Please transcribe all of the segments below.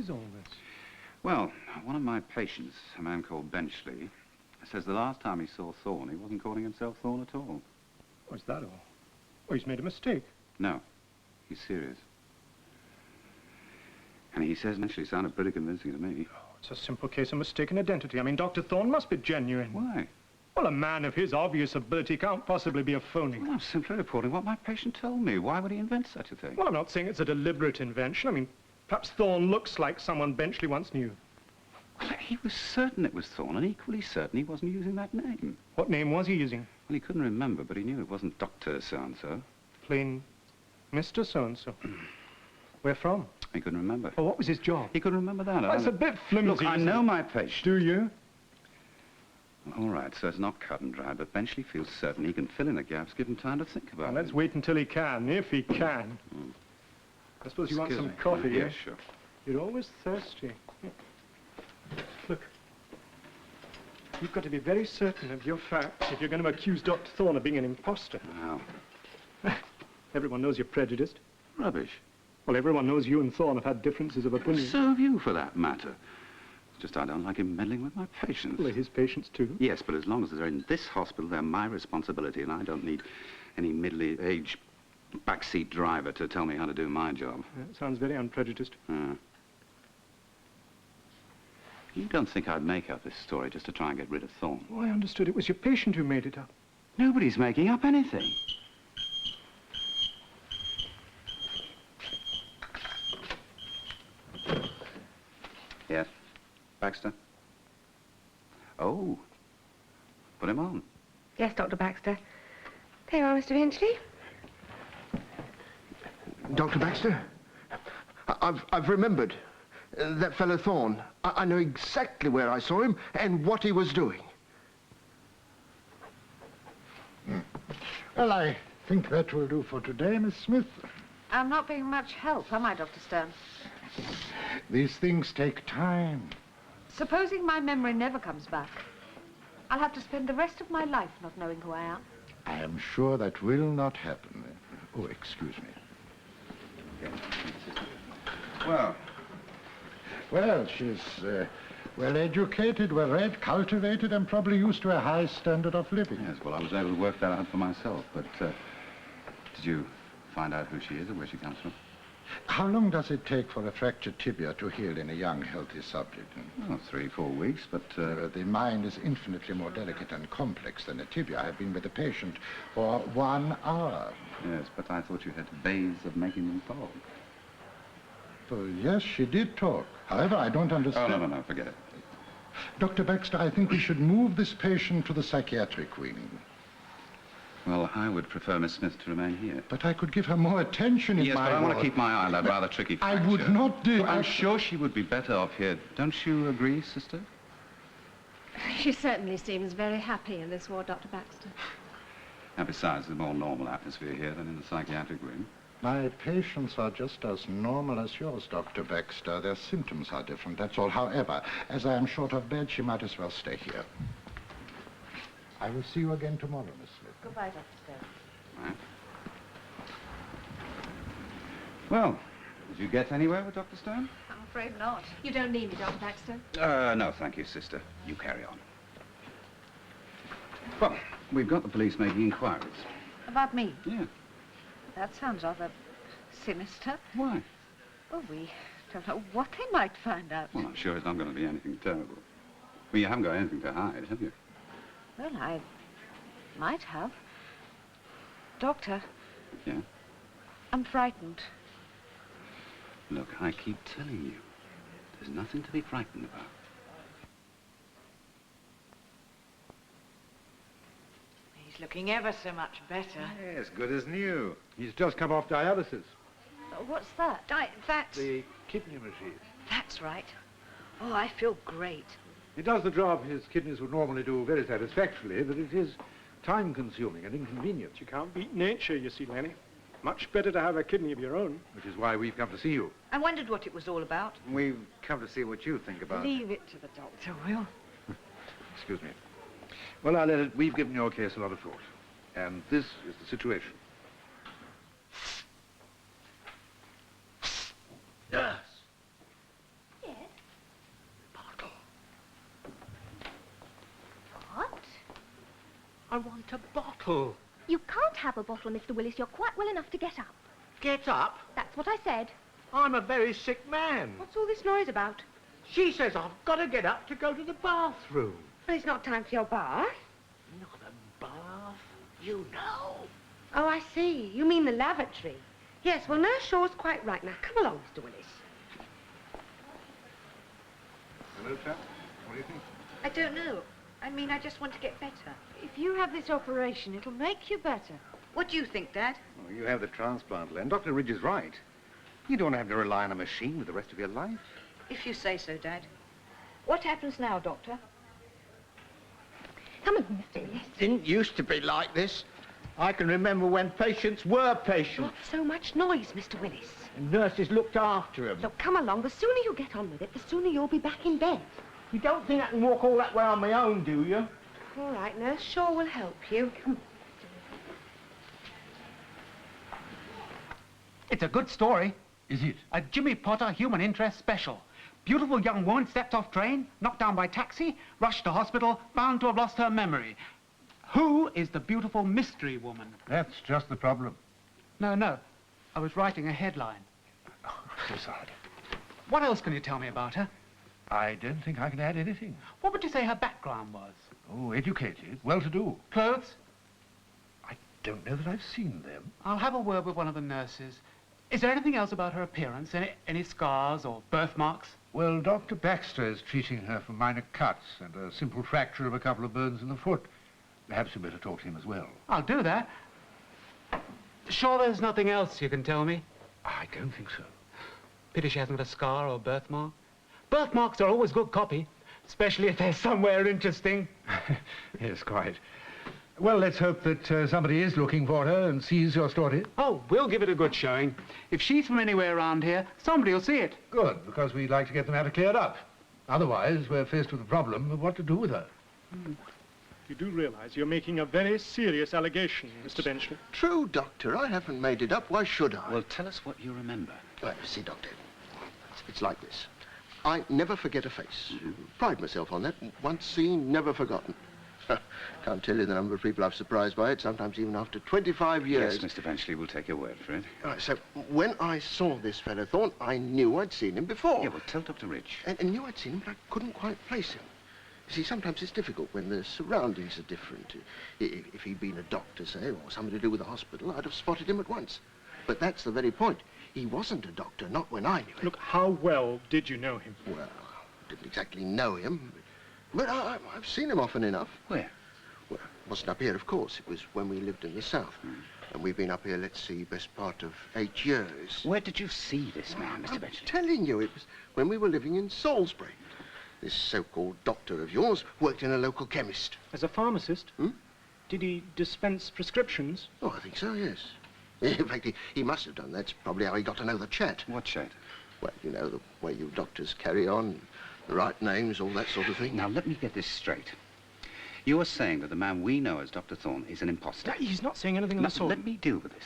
is all this? Well, one of my patients, a man called Benchley, says the last time he saw Thorne, he wasn't calling himself Thorne at all. Oh, is that all? Oh, he's made a mistake. No, he's serious. And he says Benchley sounded pretty convincing to me. Oh, it's a simple case of mistaken identity. I mean, Dr. Thorne must be genuine. Why? Well, a man of his obvious ability can't possibly be a phony. Well, I'm simply reporting what my patient told me. Why would he invent such a thing? Well, I'm not saying it's a deliberate invention. I mean, perhaps Thorne looks like someone Benchley once knew. Well, he was certain it was Thorne, and equally certain he wasn't using that name. What name was he using? Well, he couldn't remember, but he knew it wasn't Dr. So-and-so. Plain Mr. So-and-so. Where from? He couldn't remember. Oh, what was his job? He couldn't remember that. Well, it's a bit flimsy. Look, I know my patient. Do you? All right, so it's not cut and dry, but Benchley feels certain he can fill in the gaps, give him time to think about it. Let's wait until he can, if he can. I suppose you want some coffee, yeah? Yeah, Sure. You're always thirsty. Look, you've got to be very certain of your facts if you're going to accuse Dr. Thorne of being an imposter. Wow. Everyone knows you're prejudiced. Rubbish. Well, everyone knows you and Thorne have had differences of opinion. So have you, for that matter. It's just I don't like him meddling with my patients. Well, they're his patients, too. Yes, but as long as they're in this hospital, they're my responsibility, and I don't need any middle-aged backseat driver to tell me how to do my job. That sounds very unprejudiced. You don't think I'd make up this story just to try and get rid of Thorne? Oh, I understood it was your patient who made it up. Nobody's making up anything. Yes, Baxter? Oh, put him on. Yes, Dr. Baxter. There you are, Mr. Benchley. Dr. Baxter, I've remembered. That fellow Thorne. I know exactly where I saw him and what he was doing. Well, I think that will do for today, Miss Smith. I'm not being much help, am I, Dr. Stern? These things take time. Supposing my memory never comes back, I'll have to spend the rest of my life not knowing who I am. I am sure that will not happen. Oh, excuse me. Well, she's well-educated, well-read, cultivated, and probably used to a high standard of living. Yes, well, I was able to work that out for myself, but did you find out who she is or where she comes from? How long does it take for a fractured tibia to heal in a young, healthy subject? Oh, 3-4 weeks, but... The mind is infinitely more delicate and complex than a tibia. I've been with a patient for 1 hour. Yes, but I thought you had ways of making them talk. Well, yes, she did talk. However, I don't understand... Oh, no, forget it. Dr. Baxter, I think we should move this patient to the psychiatric wing. Well, I would prefer Miss Smith to remain here. But I could give her more attention in yes, my but I want to ward. keep my eye on that rather tricky fracture. I would not do... I'm sure she would be better off here. Don't you agree, sister? She certainly seems very happy in this ward, Dr. Baxter. And besides, there's a more normal atmosphere here than in the psychiatric wing. My patients are just as normal as yours, Dr. Baxter. Their symptoms are different, that's all. However, as I am short of bed, she might as well stay here. I will see you again tomorrow, Miss Smith. Goodbye, Dr. Stern. Right. Well, did you get anywhere with Dr. Stone? I'm afraid not. You don't need me, Dr. Baxter. No, thank you, sister. You carry on. Well, we've got the police making inquiries. About me? Yeah. That sounds rather sinister. Why? Well, we don't know what they might find out. Well, I'm sure it's not going to be anything terrible. Well, you haven't got anything to hide, have you? Well, I might have. Doctor. Yeah? I'm frightened. Look, I keep telling you, there's nothing to be frightened about. He's looking ever so much better. Yes, good as new. He's just come off dialysis. What's that? That's... The kidney machine. That's right. Oh, I feel great. It does the job his kidneys would normally do very satisfactorily, but it is time-consuming and inconvenient. You can't beat nature, you see, Lenny. Much better to have a kidney of your own. Which is why we've come to see you. I wondered what it was all about. We've come to see what you think about it. Leave it to the doctor, Will. Excuse me. Well, now, Leonard, we've given your case a lot of thought. And this is the situation. Yes. I want a bottle. You can't have a bottle, Mr. Willis. You're quite well enough to get up. Get up? That's what I said. I'm a very sick man. What's all this noise about? She says I've got to get up to go to the bathroom. Well, it's not time for your bath. Not a bath, you know. Oh, I see. You mean the lavatory. Yes, well, Nurse Shaw's quite right. Now, come along, Mr. Willis. Hello, chap. What do you think? I don't know. I mean, I just want to get better. If you have this operation, it'll make you better. What do you think, Dad? Oh, you have the transplant, Len. Dr. Ridge is right. You don't have to rely on a machine with the rest of your life. If you say so, Dad. What happens now, Doctor? Come on, Mr. Willis. Didn't used to be like this. I can remember when patients were patients. Not so much noise, Mr. Willis. And nurses looked after them. Look, come along. The sooner you get on with it, the sooner you'll be back in bed. You don't think I can walk all that way on my own, do you? All right, Nurse Shaw will help you. Come on. It's a good story. Is it? A Jimmy Potter human interest special. Beautiful young woman stepped off train, knocked down by taxi, rushed to hospital, found to have lost her memory. Who is the beautiful mystery woman? That's just the problem. No. I was writing a headline. Oh, so sorry. What else can you tell me about her? I don't think I can add anything. What would you say her background was? Oh, educated, well-to-do. Clothes? I don't know that I've seen them. I'll have a word with one of the nurses. Is there anything else about her appearance? Any scars or birthmarks? Well, Dr. Baxter is treating her for minor cuts and a simple fracture of a couple of bones in the foot. Perhaps you better talk to him as well. I'll do that. Sure there's nothing else you can tell me? I don't think so. Pity she hasn't got a scar or a birthmark. Birthmarks are always good copy, especially if they're somewhere interesting. Yes, quite. Well, let's hope that somebody is looking for her and sees your story. Oh, we'll give it a good showing. If she's from anywhere around here, somebody will see it. Good, because we'd like to get the matter cleared up. Otherwise, we're faced with the problem of what to do with her. You do realize you're making a very serious allegation, Mr. Benchley. True, Doctor. I haven't made it up. Why should I? Well, tell us what you remember. Well, see, Doctor, it's like this. I never forget a face. Pride myself on that. Once seen, never forgotten. Can't tell you the number of people I've surprised by it, sometimes even after 25 years. Yes, Mr. Benchley, we'll take your word for it. All right, so when I saw this fellow Thorne, I knew I'd seen him before. Yeah, well, tell Dr. Ridge. And knew I'd seen him, but I couldn't quite place him. You see, sometimes it's difficult when the surroundings are different. If he'd been a doctor, say, or something to do with the hospital, I'd have spotted him at once. But that's the very point. He wasn't a doctor, not when I knew him. Look, how well did you know him? Well, I didn't exactly know him, but I've seen him often enough. Where? Well, it wasn't up here, of course. It was when we lived in the south. And we've been up here, let's see, best part of 8 years. Where did you see this man, Mr. Benchley? I'm telling you, it was when we were living in Salisbury. This so-called doctor of yours worked in a local chemist. As a pharmacist? Did he dispense prescriptions? Oh, I think so, yes. In fact, he must have done. That's probably how he got to know the chat. What chat? Well, you know, the way you doctors carry on, the right names, all that sort of thing. Now, let me get this straight. You are saying that the man we know as Dr. Thorne is an imposter. No, he's not saying anything of the sort. Let me deal with this.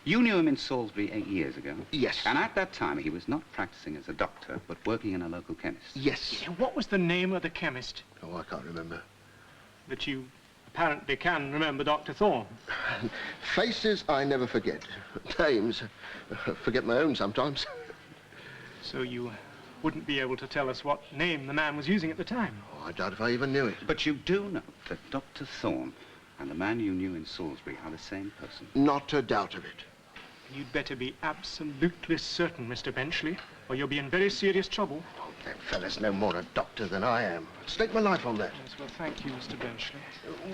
You knew him in Salisbury 8 years ago. Yes. And at that time, he was not practicing as a doctor, but working in a local chemist. Yes. Yeah, what was the name of the chemist? Oh, I can't remember. But you apparently can remember Dr. Thorne. Faces I never forget. Names, forget my own sometimes. So you wouldn't be able to tell us what name the man was using at the time? Oh, I doubt if I even knew it. But you do know that Dr. Thorne and the man you knew in Salisbury are the same person. Not a doubt of it. You'd better be absolutely certain, Mr. Benchley, or you'll be in very serious trouble. Oh, that fella's no more a doctor than I am. Stake my life on that. Yes, well, thank you, Mr. Benchley.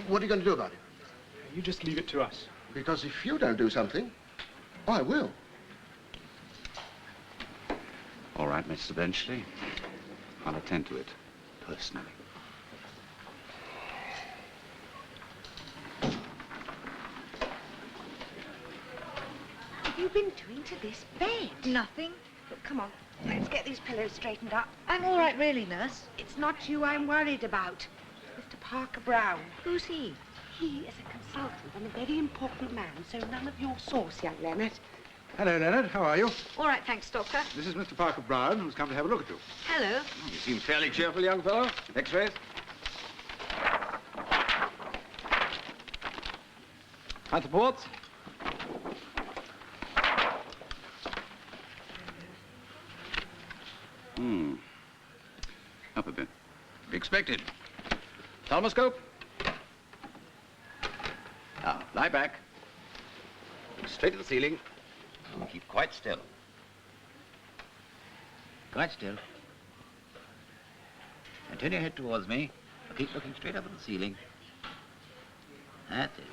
What are you going to do about it? You just leave it to us. Because if you don't do something, I will. All right, Mr. Benchley. I'll attend to it, personally. What have you been doing to this bed? Nothing. Look, come on. Let's get these pillows straightened up. I'm all right, really, nurse. It's not you I'm worried about. Mr. Parker Brown. Who's he? He is a consultant and a very important man, so none of your sauce, young Leonard. Hello, Leonard. How are you? All right, thanks, Doctor. This is Mr. Parker Brown, who's come to have a look at you. Hello. You seem fairly cheerful, young fellow. X-rays? High supports. Up a bit. Expected. Thalmoscope. Now, lie back. Look straight at the ceiling. And keep quite still. Quite still. And turn your head towards me. Keep looking straight up at the ceiling. That's it.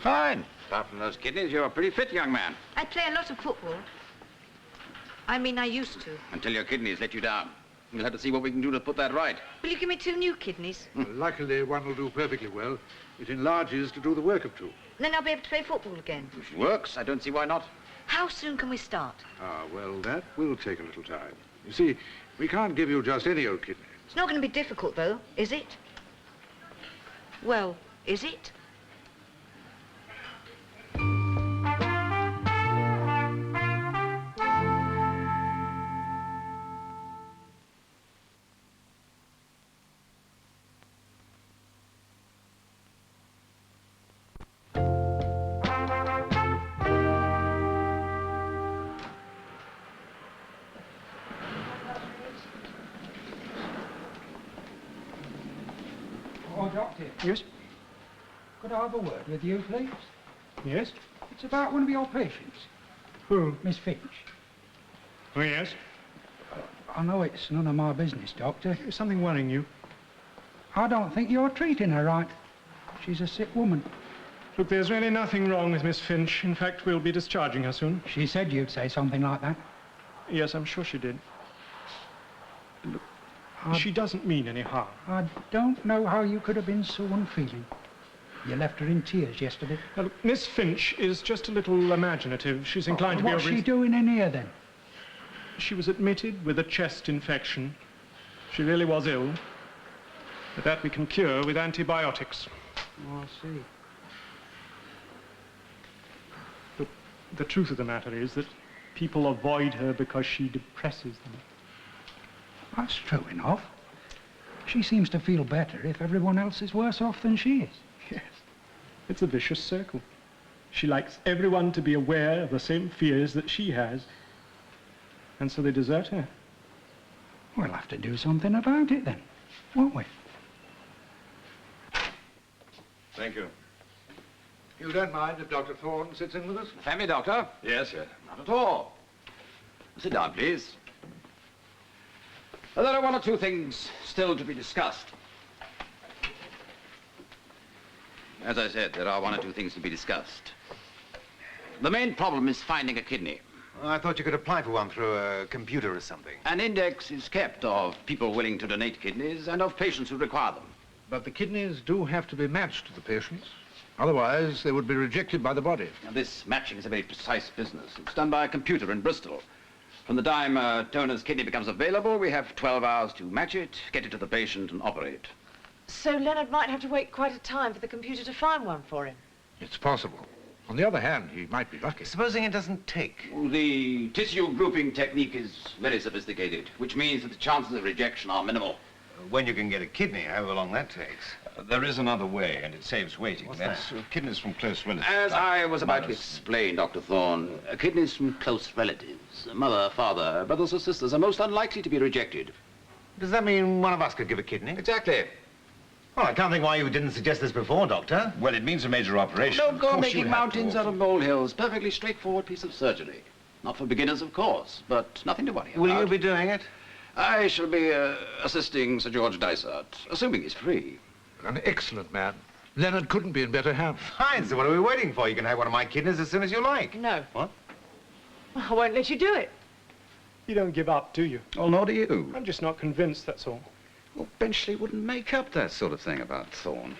Fine. Apart from those kidneys, you're a pretty fit young man. I play a lot of football. I mean, I used to. Until your kidneys let you down. We'll have to see what we can do to put that right. Will you give me 2 new kidneys? Well, luckily, one will do perfectly well. It enlarges to do the work of 2. Then I'll be able to play football again. If it works, I don't see why not. How soon can we start? Ah, well, that will take a little time. You see, we can't give you just any old kidney. It's not going to be difficult, though, is it? Well, is it? Oh, Doctor. Yes? Could I have a word with you, please? Yes? It's about one of your patients. Who? Miss Finch. Oh, yes? I know it's none of my business, Doctor. Is something worrying you? I don't think you're treating her right. She's a sick woman. Look, there's really nothing wrong with Miss Finch. In fact, we'll be discharging her soon. She said you'd say something like that. Yes, I'm sure she did. Look, she doesn't mean any harm. I don't know how you could have been so unfeeling. You left her in tears yesterday. Now, look, Miss Finch is just a little imaginative. She's inclined to be What's she doing in here, then? She was admitted with a chest infection. She really was ill. But that we can cure with antibiotics. Oh, I see. Look, the truth of the matter is that people avoid her because she depresses them. That's true enough. She seems to feel better if everyone else is worse off than she is. Yes. It's a vicious circle. She likes everyone to be aware of the same fears that she has. And so they desert her. We'll have to do something about it then, won't we? Thank you. You don't mind if Dr. Thorne sits in with us? Family doctor? Yes, yes. Not at all. Sit down, please. There are 1 or 2 things still to be discussed. As I said, there are 1 or 2 things to be discussed. The main problem is finding a kidney. I thought you could apply for one through a computer or something. An index is kept of people willing to donate kidneys and of patients who require them. But the kidneys do have to be matched to the patients. Otherwise, they would be rejected by the body. Now, this matching is a very precise business. It's done by a computer in Bristol. From the time a donor's kidney becomes available, we have 12 hours to match it, get it to the patient, and operate. So Leonard might have to wait quite a time for the computer to find one for him. It's possible. On the other hand, he might be lucky. Supposing it doesn't take? The tissue grouping technique is very sophisticated, which means that the chances of rejection are minimal. When you can get a kidney, however long that takes. There is another way, and it saves waiting. What's That's that? Kidneys from close relatives. As I was about to explain, Dr. Thorne, kidneys from close relatives, mother, father, brothers or sisters, are most unlikely to be rejected. Does that mean one of us could give a kidney? Exactly. Well, I can't think why you didn't suggest this before, Doctor. Well, it means a major operation. Don't go Of course making you have mountains to. out of molehills. Perfectly straightforward piece of surgery. Not for beginners, of course, but nothing to worry about. Will you be doing it? I shall be assisting Sir George Dysart, assuming he's free. An excellent man. Leonard couldn't be in better hands. Fine, so what are we waiting for? You can have one of my kidneys as soon as you like. No. What? I won't let you do it. You don't give up, do you? Oh, nor do you. I'm just not convinced, that's all. Well, Benchley wouldn't make up that sort of thing about Thorne.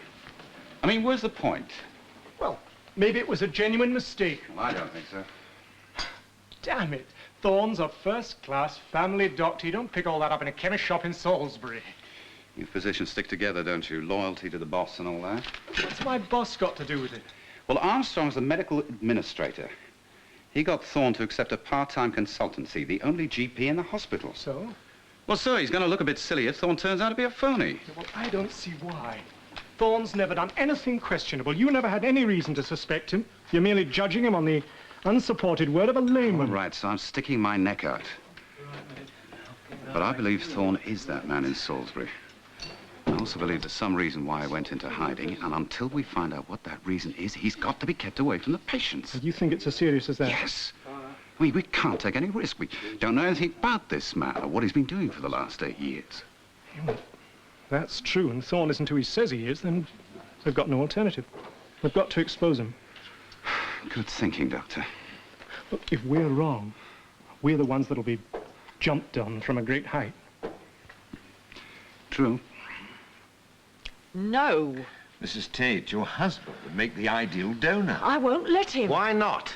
I mean, where's the point? Well, maybe it was a genuine mistake. Well, I don't think so. Damn it. Thorne's a first-class family doctor. You don't pick all that up in a chemist shop in Salisbury. You physicians stick together, don't you? Loyalty to the boss and all that. What's my boss got to do with it? Well, Armstrong's the medical administrator. He got Thorne to accept a part-time consultancy, the only GP in the hospital. So? Well, sir, he's going to look a bit silly if Thorne turns out to be a phony. Well, I don't see why. Thorne's never done anything questionable. You never had any reason to suspect him. You're merely judging him on the unsupported word of a layman. All right, so I'm sticking my neck out. But I believe Thorne is that man in Salisbury. I also believe there's some reason why I went into hiding, and until we find out what that reason is, he's got to be kept away from the patients. You think it's as serious as that? Yes. We can't take any risk. We don't know anything about this man or what he's been doing for the last 8 years. That's true, and Thorne isn't who he says he is, then they've got no alternative. They've got to expose him. Good thinking, Doctor. Look, if we're wrong, we're the ones that'll be jumped on from a great height. True. No. Mrs. Tate, your husband would make the ideal donor. I won't let him. Why not?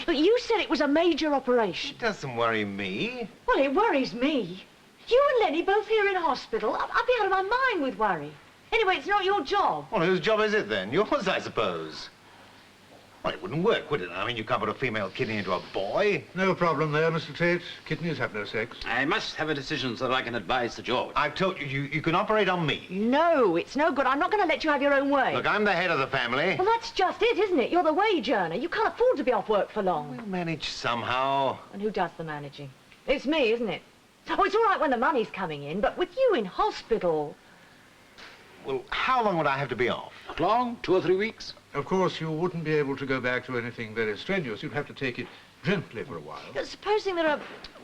But you said it was a major operation. It doesn't worry me. Well, it worries me. You and Lenny both here in hospital. I'd be out of my mind with worry. Anyway, it's not your job. Well, whose job is it then? Yours, I suppose. Well, it wouldn't work, would it? I mean, you can't put a female kidney into a boy. No problem there, Mr. Tate. Kidneys have no sex. I must have a decision so that I can advise Sir George. I've told you, you can operate on me. No, it's no good. I'm not going to let you have your own way. Look, I'm the head of the family. Well, that's just it, isn't it? You're the wage earner. You can't afford to be off work for long. We'll manage somehow. And who does the managing? It's me, isn't it? Oh, it's all right when the money's coming in, but with you in hospital... Well, how long would I have to be off? Not long, 2 or 3 weeks. Of course, you wouldn't be able to go back to anything very strenuous. You'd have to take it gently for a while. But supposing there are,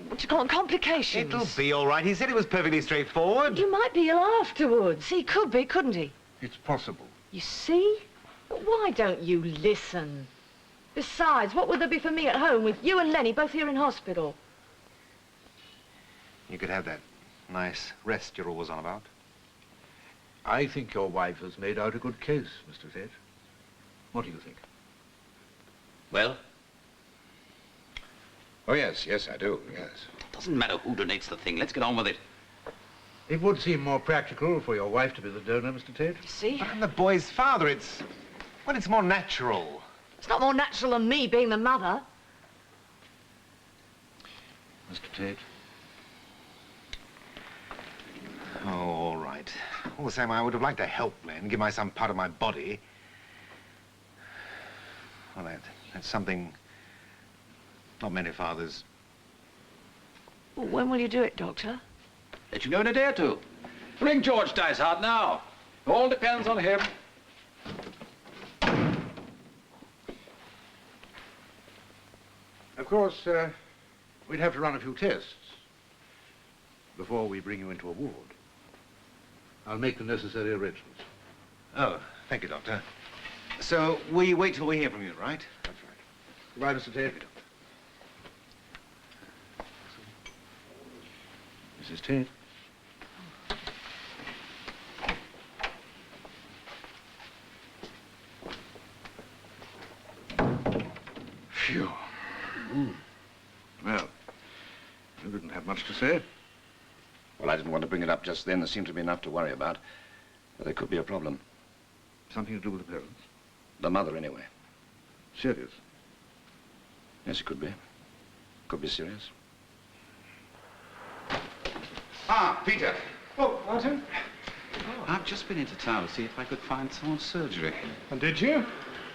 what do you call them, complications? It'll be all right. He said it was perfectly straightforward. You might be ill afterwards. He could be, couldn't he? It's possible. You see? But why don't you listen? Besides, what would there be for me at home with you and Lenny both here in hospital? You could have that nice rest you're always on about. I think your wife has made out a good case, Mr. Tate. What do you think? Well? Oh, yes, I do, yes. Doesn't matter who donates the thing. Let's get on with it. It would seem more practical for your wife to be the donor, Mr. Tate. You see? But I'm the boy's father. It's more natural. It's not more natural than me being the mother. Mr. Tate. Oh, all right. All the same, I would have liked to help Len, give my son part of my body. Well, that's something not many fathers... Well, when will you do it, Doctor? Let you know in a day or two. Ring George Dysart now. All depends on him. Of course, we'd have to run a few tests before we bring you into a ward. I'll make the necessary arrangements. Oh, thank you, Doctor. So, we wait till we hear from you, right? That's right. Goodbye, Mr. Tate. Mrs. Tate. Phew. Well, you didn't have much to say. Well, I didn't want to bring it up just then. There seemed to be enough to worry about. But there could be a problem. Something to do with the parents? The mother, anyway. Serious? Yes, it could be. Could be serious. Ah, Peter. Oh, Martin? I've just been into town to see if I could find someone's surgery. And did you?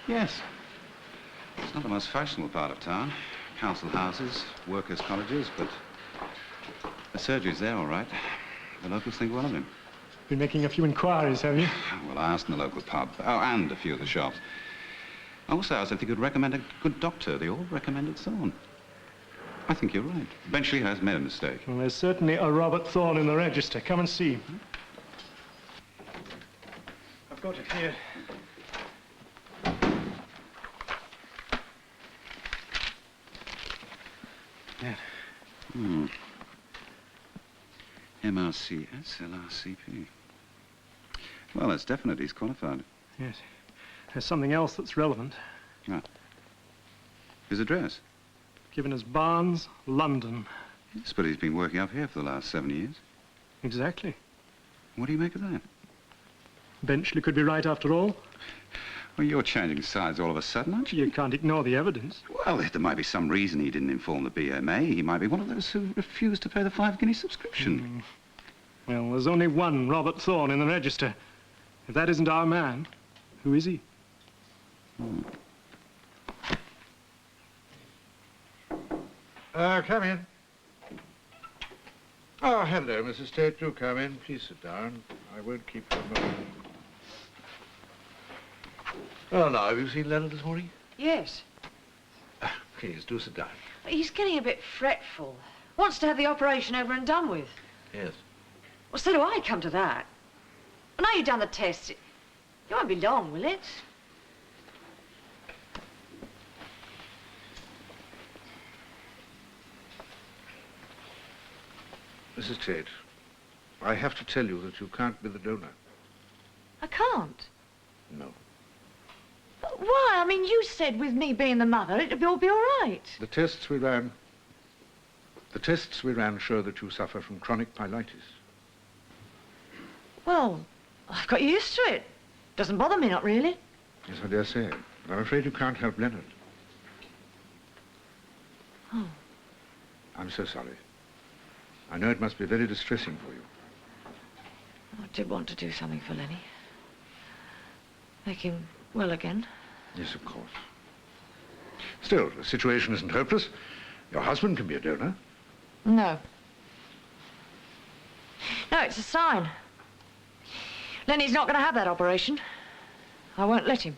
Yes. It's not the most fashionable part of town. Council houses, workers' colleges, but the surgery's there, all right. The locals think well of him. Been making a few inquiries, have you? Well, I asked in the local pub. Oh, and a few of the shops. I also asked if they could recommend a good doctor. They all recommended Thorne. I think you're right. Eventually has made a mistake. Well, there's certainly a Robert Thorne in the register. Come and see. I've got it here. Yeah. MRCS, LRCP. Well, that's definite. He's qualified. Yes. There's something else that's relevant. Ah. His address? Given as Barnes, London. Yes, but he's been working up here for the last 7 years. Exactly. What do you make of that? Benchley could be right after all. Well, you're changing sides all of a sudden, aren't you? You can't ignore the evidence. Well, there might be some reason he didn't inform the BMA. He might be one of those who refused to pay the 5 guinea subscription. Well, there's only one Robert Thorne in the register. If that isn't our man, who is he? Come in. Oh, hello, Mrs. Tate. Do come in. Please sit down. I won't keep you a moment. Oh, now, have you seen Leonard this morning? Yes. Please, do sit down. He's getting a bit fretful. Wants to have the operation over and done with. Yes. Well, so do I, come to that. Well, now you've done the test, it won't be long, will it? Mrs. Tate, I have to tell you that you can't be the donor. I can't. No. But why? I mean, you said with me being the mother, it'd all be all right. The tests we ran show that you suffer from chronic pyelitis. Well, I've got used to it. Doesn't bother me, not really. Yes, I dare say. But I'm afraid you can't help Leonard. Oh. I'm so sorry. I know it must be very distressing for you. I did want to do something for Lenny. Make him well again. Yes, of course. Still, the situation isn't hopeless. Your husband can be a donor. No. No, it's a sign. Lenny's not going to have that operation. I won't let him.